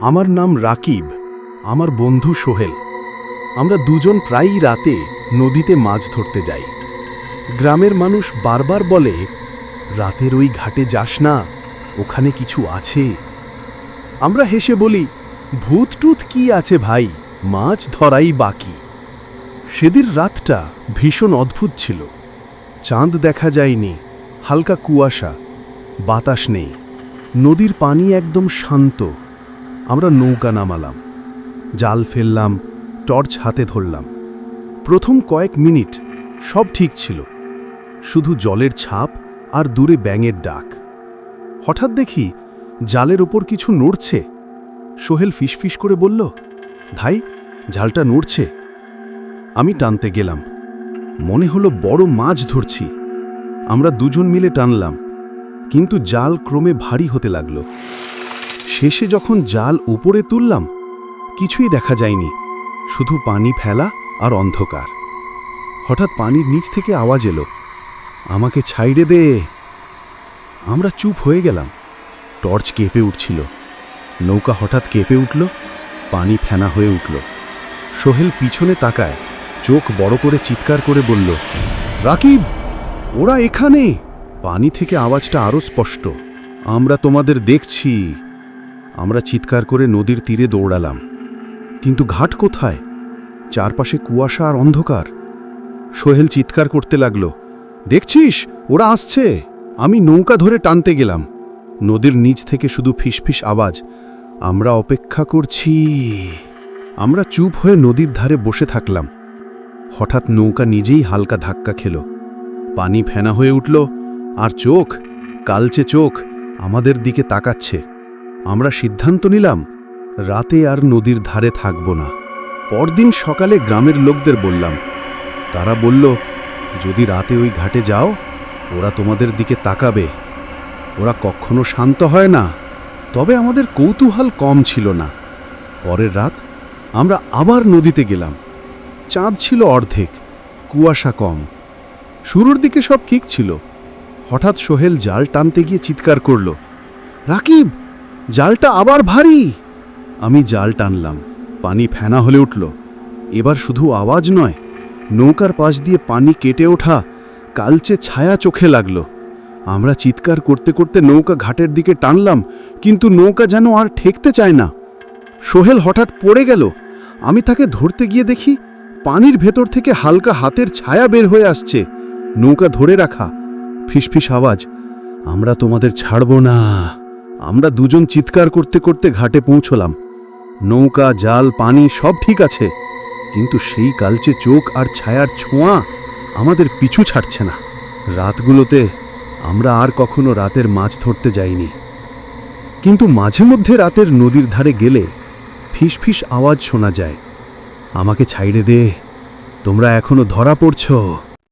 আমার নাম রাকিব, আমার বন্ধু সোহেল। আমরা দুজন প্রায়ই রাতে নদীতে মাছ ধরতে যাই। গ্রামের মানুষ বারবার বলে, রাতের ওই ঘাটে যাস না, ওখানে কিছু আছে। আমরা হেসে বলি, ভূত টুত কি আছে ভাই, মাছ ধরাই বাকি। সেদিন রাতটা ভীষণ অদ্ভুত ছিল। চাঁদ দেখা যায়নি, হালকা কুয়াশা, বাতাস নেই, নদীর পানি একদম শান্ত। আমরা নৌকা নামালাম, জাল ফেললাম, টর্চ হাতে ধরলাম। প্রথম কয়েক মিনিট সব ঠিক ছিল, শুধু জলের ছাপ আর দূরে ব্যাঙের ডাক। হঠাৎ দেখি জালের ওপর কিছু নড়ছে। সোহেল ফিসফিস করে বলল, ভাই, জালটা নড়ছে। আমি টানতে গেলাম, মনে হলো বড় মাছ ধরছি। আমরা দুজন মিলে টানলাম, কিন্তু জাল ক্রমে ভারী হতে লাগলো। শেষে যখন জাল উপরে তুললাম, কিছুই দেখা যায়নি, শুধু পানি ফেলা আর অন্ধকার। হঠাৎ পানির নিচ থেকে আওয়াজ এলো, আমাকে ছাইড়ে দে। আমরা চুপ হয়ে গেলাম। টর্চ কেঁপে উঠছিল, নৌকা হঠাৎ কেঁপে উঠল, পানি ফেনা হয়ে উঠল। সোহেল পিছনে তাকায়, চোখ বড় করে চিৎকার করে বলল, রাকিব, ওরা এখানে। পানি থেকে আওয়াজটা আরও স্পষ্ট, আমরা তোমাদের দেখছি। আমরা চিৎকার করে নদীর তীরে দৌড়ালাম, কিন্তু ঘাট কোথায়? চারপাশে কুয়াশা আর অন্ধকার। সোহেল চিৎকার করতে লাগল, দেখছিস, ওরা আসছে। আমি নৌকা ধরে টানতে গেলাম, নদীর নিচ থেকে শুধু ফিসফিস আওয়াজ, আমরা অপেক্ষা করছি। আমরা চুপ হয়ে নদীর ধারে বসে থাকলাম। হঠাৎ নৌকা নিজেই হালকা ধাক্কা খেল, পানি ফেনা হয়ে উঠল, আর চোখ, কালচে চোখ আমাদের দিকে তাকাচ্ছে। আমরা সিদ্ধান্ত নিলাম, রাতে আর নদীর ধারে থাকব না। পরদিন সকালে গ্রামের লোকদের বললাম। তারা বলল, যদি রাতে ওই ঘাটে যাও, ওরা তোমাদের দিকে তাকাবে। ওরা কখনো শান্ত হয় না। তবে আমাদের কৌতূহল কম ছিল না। পরের রাত আমরা আবার নদীতে গেলাম। চাঁদ ছিল অর্ধেক, কুয়াশা কম। শুরুর দিকে সব ঠিক ছিল। হঠাৎ সোহেল জাল টানতে গিয়ে চিৎকার করল, রাকিব, জালটা আবার ভারী। আমি জাল টানলাম, পানি ফেনা হলে উঠল। এবার শুধু আওয়াজ নয়, নৌকার পাশ দিয়ে পানি কেটে ওঠা কালচে ছায়া চোখে লাগলো। আমরা চিৎকার করতে করতে নৌকা ঘাটের দিকে টানলাম, কিন্তু নৌকা যেন আর ঠেকতে চায় না। সোহেল হঠাৎ পড়ে গেল। আমি তাকে ধরতে গিয়ে দেখি পানির ভেতর থেকে হালকা হাতের ছায়া বের হয়ে আসছে। নৌকা ধরে রাখা, ফিসফিস আওয়াজ, আমরা তোমাদের ছাড়ব না। আমরা দুজন চিৎকার করতে করতে ঘাটে পৌঁছলাম। নৌকা, জাল, পানি সব ঠিক আছে, কিন্তু সেই কালচে চোখ আর ছায়ার ছোঁয়া আমাদের পিছু ছাড়ছে না। রাতগুলোতে আমরা আর কখনো রাতের মাছ ধরতে যাইনি, কিন্তু মাঝে মধ্যে রাতের নদীর ধারে গেলে ফিসফিস আওয়াজ শোনা যায়, আমাকে ছাইড়ে দে, তোমরা এখনো ধরা পড়ছ।